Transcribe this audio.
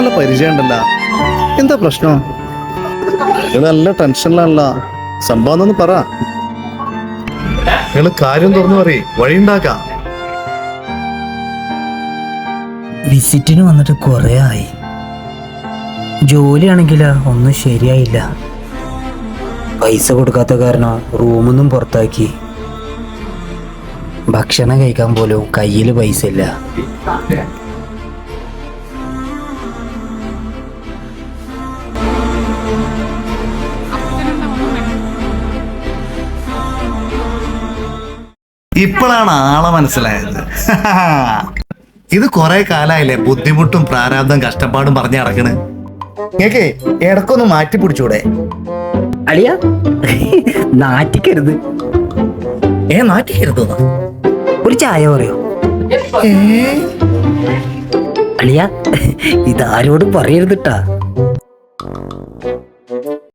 നല്ല പരിചയം ഉണ്ടല്ലോ. എന്താ പ്രശ്നം? ഇത് നല്ല ടെൻഷനിലാണല്ല. സംഭവം ഒന്ന് പറ. നിങ്ങള് കാര്യം തുറന്നു പറയ്, വഴിയുണ്ടാക്കാം. വിസിറ്റിന് വന്നിട്ട് കുറെ ആയി. ജോലിയാണെങ്കിലാ ഒന്നും ശരിയായില്ല. പൈസ കൊടുക്കാത്ത കാരണം റൂമൊന്നും പുറത്താക്കി. ഭക്ഷണം കഴിക്കാൻ പോലും കയ്യിൽ പൈസ ഇല്ല. ഇപ്പോഴാണ് ആളെ മനസ്സിലായത്. ഇത് കുറെ കാലായില്ലേ ബുദ്ധിമുട്ടും പ്രാരാബ്ദം കഷ്ടപ്പാടും പറഞ്ഞ് നടക്കണ്. നിങ്ങക്ക് ഇടക്കൊന്ന് മാറ്റി പിടിച്ചൂടെ? അളിയ നാറ്റിക്കരുത്. നാറ്റിക്കരുത്. ഒരു ചായ പറയോ? അളിയ ഇതാരോടും പറയരുതിട്ടാ.